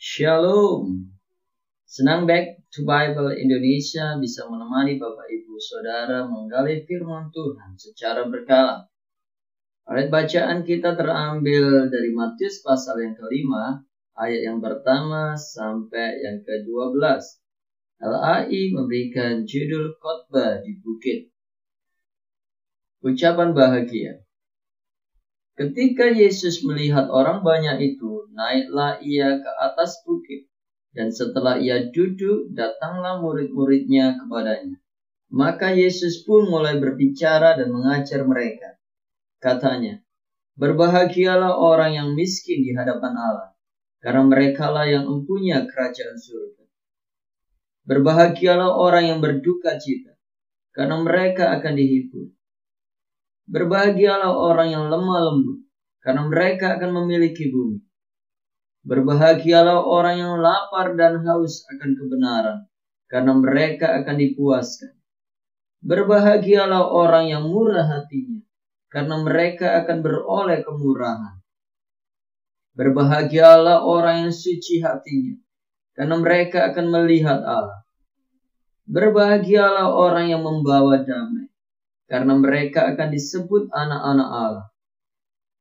Shalom. Senang Back to Bible Indonesia bisa menemani Bapak Ibu Saudara menggali firman Tuhan secara berkala. Ayat bacaan kita terambil dari Matius pasal yang kelima, ayat yang pertama sampai yang ke-12. LAI memberikan judul khotbah di bukit. Ucapan bahagia. Ketika Yesus melihat orang banyak itu, naiklah ia ke atas bukit. Dan setelah ia duduk, datanglah murid-muridnya kepadanya. Maka Yesus pun mulai berbicara dan mengajar mereka. Katanya, berbahagialah orang yang miskin di hadapan Allah, karena merekalah yang mempunyai kerajaan surga. Berbahagialah orang yang berduka cita, karena mereka akan dihibur. Berbahagialah orang yang lemah lembut, karena mereka akan memiliki bumi. Berbahagialah orang yang lapar dan haus akan kebenaran, karena mereka akan dipuaskan. Berbahagialah orang yang murah hatinya, karena mereka akan beroleh kemurahan. Berbahagialah orang yang suci hatinya, karena mereka akan melihat Allah. Berbahagialah orang yang membawa damai, karena mereka akan disebut anak-anak Allah.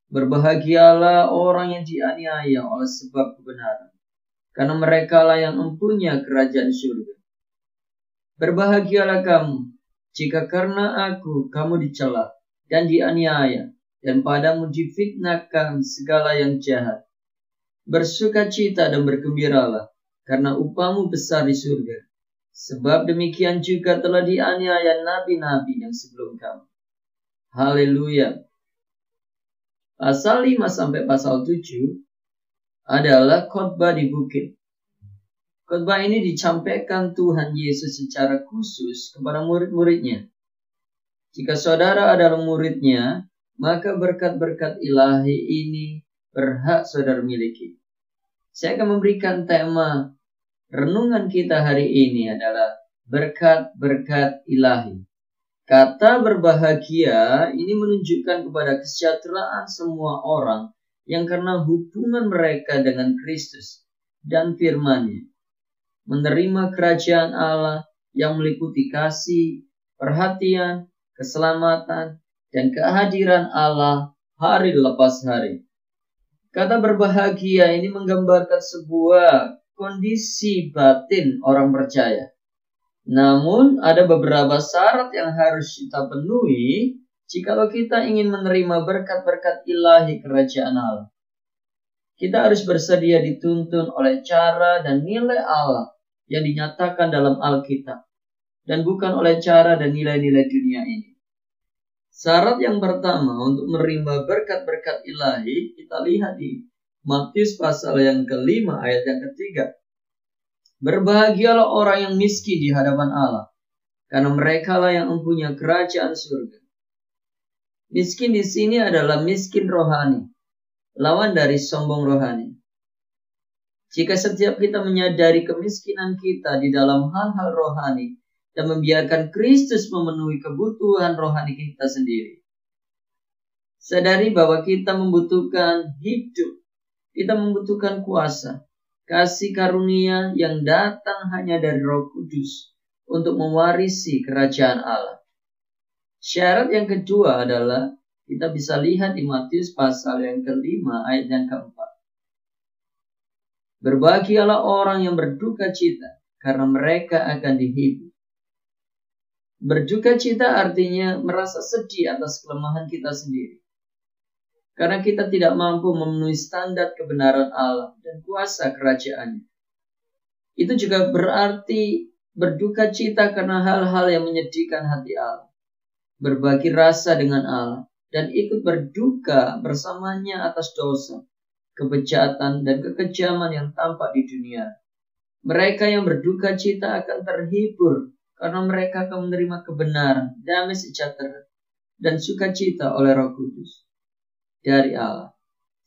Berbahagialah orang yang dianiaya oleh sebab kebenaran, karena merekalah yang mempunyai kerajaan surga. Berbahagialah kamu, jika karena aku kamu dicela dan dianiaya, dan padamu difitnahkan segala yang jahat. Bersukacita dan bergembiralah, karena upahmu besar di surga. Sebab demikian juga telah dianiaya nabi-nabi yang sebelum kamu. Haleluya. Pasal 5 sampai pasal 7 adalah khotbah di bukit. Khotbah ini disampaikan Tuhan Yesus secara khusus kepada murid-muridnya. Jika saudara adalah muridnya, maka berkat-berkat ilahi ini berhak saudara miliki. Saya akan memberikan tema renungan kita hari ini adalah berkat-berkat ilahi. Kata berbahagia ini menunjukkan kepada kesejahteraan semua orang yang karena hubungan mereka dengan Kristus dan firman-Nya. Menerima kerajaan Allah yang meliputi kasih, perhatian, keselamatan, dan kehadiran Allah hari lepas hari. Kata berbahagia ini menggambarkan sebuah kondisi batin orang percaya. Namun ada beberapa syarat yang harus kita penuhi jikalau kita ingin menerima berkat-berkat ilahi kerajaan Allah. Kita harus bersedia dituntun oleh cara dan nilai Allah yang dinyatakan dalam Alkitab, dan bukan oleh cara dan nilai-nilai dunia ini. Syarat yang pertama untuk menerima berkat-berkat ilahi kita lihat di Matius pasal yang kelima ayat yang ketiga. Berbahagialah orang yang miskin di hadapan Allah, karena merekalah yang mempunyai kerajaan surga. Miskin di sini adalah miskin rohani, lawan dari sombong rohani. Jika setiap kita menyadari kemiskinan kita di dalam hal-hal rohani dan membiarkan Kristus memenuhi kebutuhan rohani kita sendiri, sadari bahwa kita membutuhkan hidup, kita membutuhkan kuasa, kasih karunia yang datang hanya dari Roh Kudus untuk mewarisi kerajaan Allah. Syarat yang kedua adalah kita bisa lihat di Matius pasal yang kelima ayat yang keempat. Berbahagialah orang yang berduka cita, karena mereka akan dihibur. Berduka cita artinya merasa sedih atas kelemahan kita sendiri, karena kita tidak mampu memenuhi standar kebenaran Allah dan kuasa kerajaan-Nya. Itu juga berarti berduka cita karena hal-hal yang menyedihkan hati Allah. Berbagi rasa dengan Allah dan ikut berduka bersamanya atas dosa, kebejatan, dan kekejaman yang tampak di dunia. Mereka yang berduka cita akan terhibur karena mereka akan menerima kebenaran, damai sejahtera, dan sukacita oleh Roh Kudus dari Allah.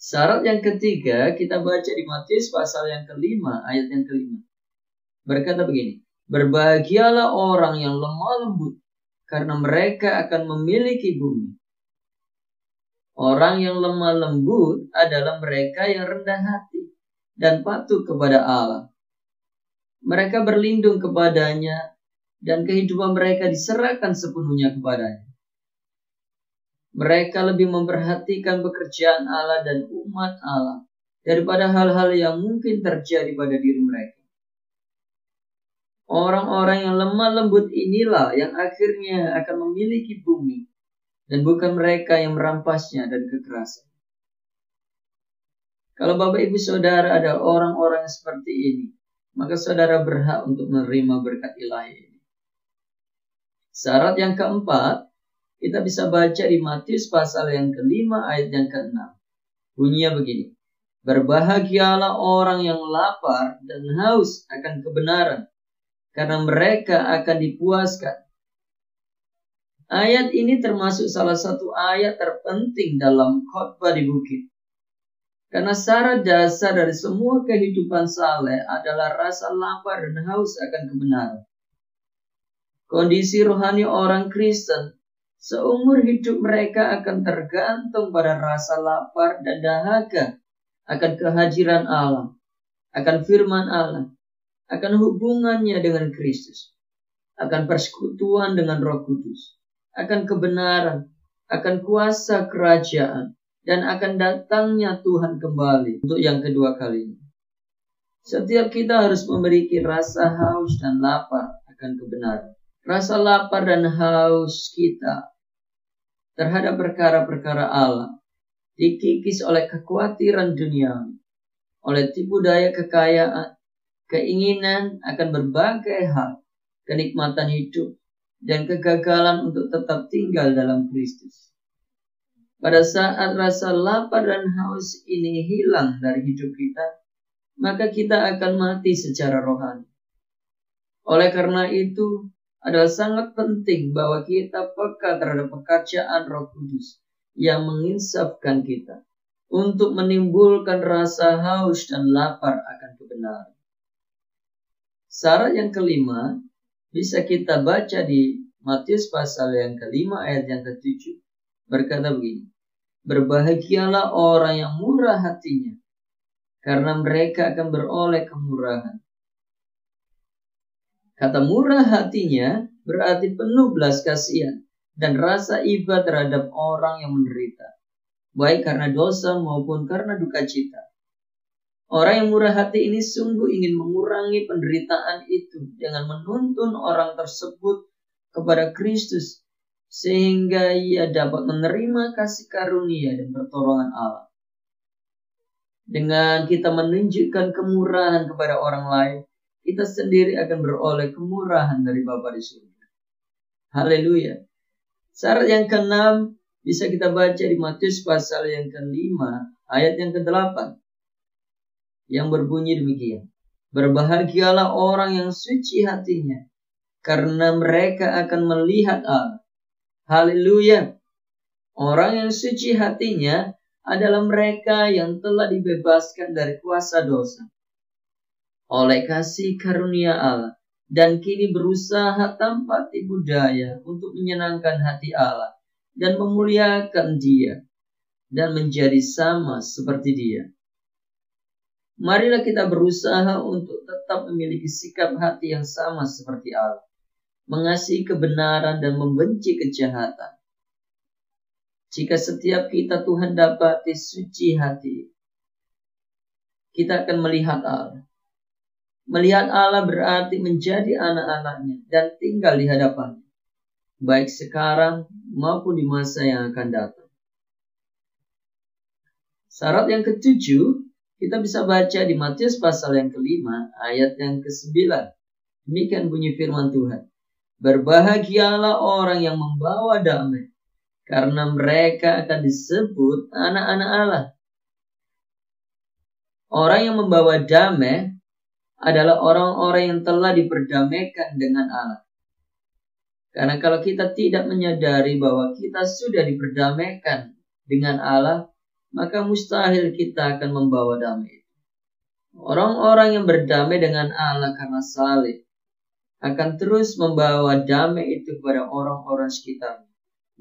Syarat yang ketiga kita baca di Matius pasal yang kelima ayat yang kelima. Berkata begini, berbahagialah orang yang lemah lembut, karena mereka akan memiliki bumi. Orang yang lemah lembut adalah mereka yang rendah hati dan patuh kepada Allah. Mereka berlindung kepadanya dan kehidupan mereka diserahkan sepenuhnya kepadanya. Mereka lebih memperhatikan pekerjaan Allah dan umat Allah daripada hal-hal yang mungkin terjadi pada diri mereka. Orang-orang yang lemah lembut inilah yang akhirnya akan memiliki bumi, dan bukan mereka yang merampasnya dari kekerasan. Kalau Bapak Ibu Saudara ada orang-orang yang seperti ini, maka saudara berhak untuk menerima berkat ilahi ini. Syarat yang keempat, kita bisa baca di Matius pasal yang ke-5 ayat yang ke-6. Bunyinya begini. Berbahagialah orang yang lapar dan haus akan kebenaran, karena mereka akan dipuaskan. Ayat ini termasuk salah satu ayat terpenting dalam khotbah di bukit. Karena syarat dasar dari semua kehidupan saleh adalah rasa lapar dan haus akan kebenaran. Kondisi rohani orang Kristen seumur hidup mereka akan tergantung pada rasa lapar dan dahaga akan kehadiran Allah, akan firman Allah, akan hubungannya dengan Kristus, akan persekutuan dengan Roh Kudus, akan kebenaran, akan kuasa kerajaan, dan akan datangnya Tuhan kembali untuk yang kedua kalinya. Setiap kita harus memiliki rasa haus dan lapar akan kebenaran. Rasa lapar dan haus kita terhadap perkara-perkara Allah dikikis oleh kekhawatiran duniawi, oleh tipu daya kekayaan, keinginan akan berbagai hal, kenikmatan hidup, dan kegagalan untuk tetap tinggal dalam Kristus. Pada saat rasa lapar dan haus ini hilang dari hidup kita, maka kita akan mati secara rohani. Oleh karena itu, adalah sangat penting bahwa kita peka terhadap pekerjaan Roh Kudus yang menginsafkan kita untuk menimbulkan rasa haus dan lapar akan kebenaran. Syarat yang kelima bisa kita baca di Matius pasal yang ke-5 ayat yang ke-7, berkata begini. Berbahagialah orang yang murah hatinya, karena mereka akan beroleh kemurahan. Kata murah hatinya berarti penuh belas kasihan dan rasa iba terhadap orang yang menderita, baik karena dosa maupun karena duka cita. Orang yang murah hati ini sungguh ingin mengurangi penderitaan itu dengan menuntun orang tersebut kepada Kristus, sehingga ia dapat menerima kasih karunia dan pertolongan Allah. Dengan kita menunjukkan kemurahan kepada orang lain, kita sendiri akan beroleh kemurahan dari Bapa di surga. Haleluya. Syarat yang ke-6 bisa kita baca di Matius pasal yang ke-5 ayat yang ke-8 yang berbunyi demikian. Berbahagialah orang yang suci hatinya, karena mereka akan melihat Allah. Haleluya. Orang yang suci hatinya adalah mereka yang telah dibebaskan dari kuasa dosa oleh kasih karunia Allah, dan kini berusaha tanpa tipu daya untuk menyenangkan hati Allah dan memuliakan Dia dan menjadi sama seperti Dia. Marilah kita berusaha untuk tetap memiliki sikap hati yang sama seperti Allah, mengasihi kebenaran dan membenci kejahatan. Jika setiap kita Tuhan dapati suci hati, kita akan melihat Allah. Melihat Allah berarti menjadi anak-anaknya dan tinggal di hadapannya, baik sekarang maupun di masa yang akan datang. Syarat yang ke-7 kita bisa baca di Matius pasal yang ke-5 ayat yang ke-9. Demikian bunyi firman Tuhan. Berbahagialah orang yang membawa damai, karena mereka akan disebut anak-anak Allah. Orang yang membawa damai adalah orang-orang yang telah diperdamaikan dengan Allah. Karena kalau kita tidak menyadari bahwa kita sudah diperdamaikan dengan Allah, maka mustahil kita akan membawa damai. Orang-orang yang berdamai dengan Allah karena salib akan terus membawa damai itu kepada orang-orang sekitar.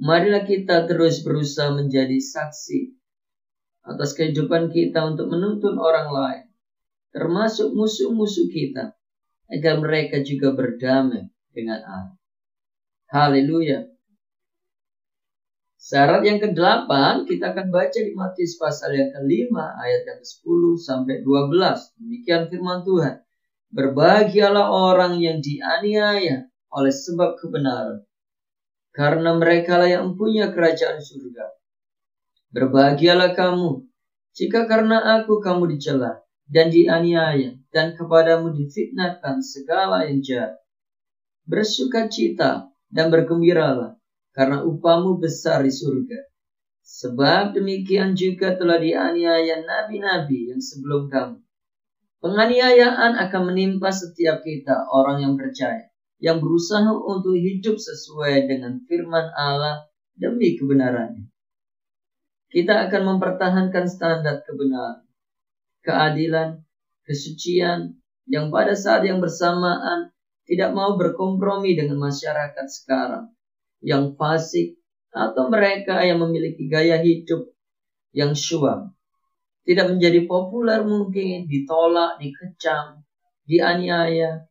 Marilah kita terus berusaha menjadi saksi atas kehidupan kita untuk menuntun orang lain termasuk musuh-musuh kita, agar mereka juga berdamai dengan Allah. Haleluya. Syarat yang ke-8 kita akan baca di Matius pasal yang ke-5 ayat yang ke-10 sampai 12. Demikian firman Tuhan. Berbahagialah orang yang dianiaya oleh sebab kebenaran, karena merekalah yang punya kerajaan surga. Berbahagialah kamu jika karena aku kamu dicela dan dianiaya dan kepadamu difitnahkan segala yang jahat. Bersukacita dan bergembiralah, karena upahmu besar di surga. Sebab demikian juga telah dianiaya nabi-nabi yang sebelum kamu. Penganiayaan akan menimpa setiap kita, orang yang percaya, yang berusaha untuk hidup sesuai dengan firman Allah demi kebenarannya. Kita akan mempertahankan standar kebenaran, keadilan, kesucian, yang pada saat yang bersamaan tidak mau berkompromi dengan masyarakat sekarang yang fasik atau mereka yang memiliki gaya hidup yang syuam. Tidak menjadi populer mungkin, ditolak, dikecam, dianiaya,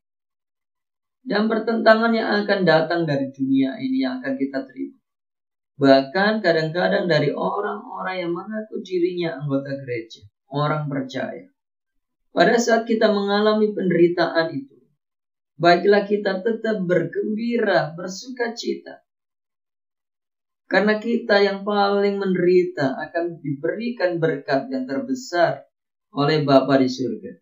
dan pertentangan yang akan datang dari dunia ini yang akan kita terima. Bahkan kadang-kadang dari orang-orang yang mengaku dirinya anggota gereja, orang percaya. Pada saat kita mengalami penderitaan itu, baiklah kita tetap bergembira, bersukacita. Karena kita yang paling menderita akan diberikan berkat yang terbesar oleh Bapa di surga.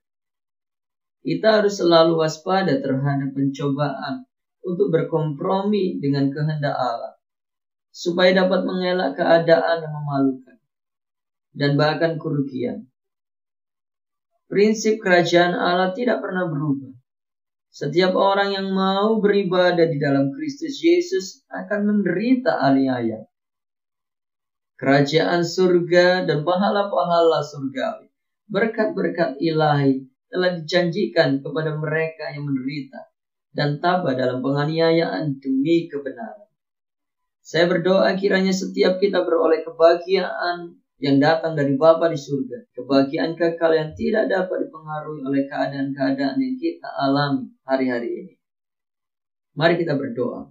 Kita harus selalu waspada terhadap pencobaan untuk berkompromi dengan kehendak Allah, supaya dapat mengelak keadaan yang memalukan dan bahkan kerugian. Prinsip kerajaan Allah tidak pernah berubah. Setiap orang yang mau beribadah di dalam Kristus Yesus akan menderita aniaya. Kerajaan surga dan pahala-pahala surgawi, berkat-berkat ilahi telah dijanjikan kepada mereka yang menderita dan tabah dalam penganiayaan demi kebenaran. Saya berdoa kiranya setiap kita beroleh kebahagiaan yang datang dari Bapa di surga, kebahagiaan kekal yang tidak dapat dipengaruhi oleh keadaan-keadaan yang kita alami hari-hari ini. Mari kita berdoa.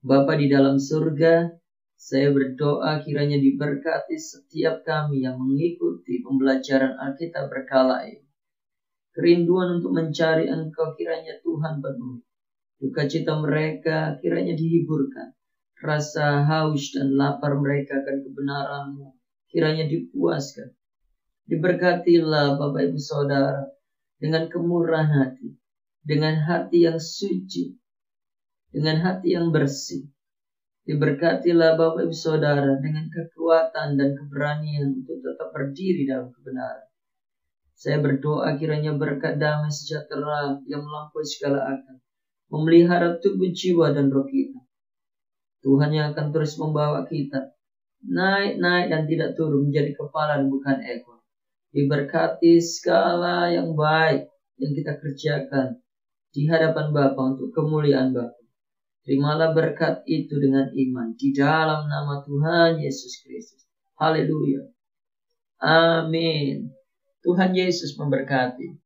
Bapa di dalam surga, saya berdoa kiranya diberkati setiap kami yang mengikuti pembelajaran Alkitab berkala ini. Kerinduan untuk mencari Engkau kiranya Tuhan penuhi. Duka cita mereka kiranya dihiburkan. Rasa haus dan lapar mereka akan kebenaran-Mu kiranya dipuaskan. Diberkatilah Bapak Ibu Saudara dengan kemurahan hati, dengan hati yang suci, dengan hati yang bersih. Diberkatilah Bapak Ibu Saudara dengan kekuatan dan keberanian untuk tetap berdiri dalam kebenaran. Saya berdoa kiranya berkat damai sejahtera yang melampaui segala akal memelihara tubuh, jiwa, dan roh kita. Tuhan yang akan terus membawa kita naik dan tidak turun, menjadi kepala dan bukan ekor. Diberkati segala yang baik yang kita kerjakan di hadapan Bapa untuk kemuliaan Bapa. Terimalah berkat itu dengan iman di dalam nama Tuhan Yesus Kristus. Haleluya. Amin. Tuhan Yesus memberkati.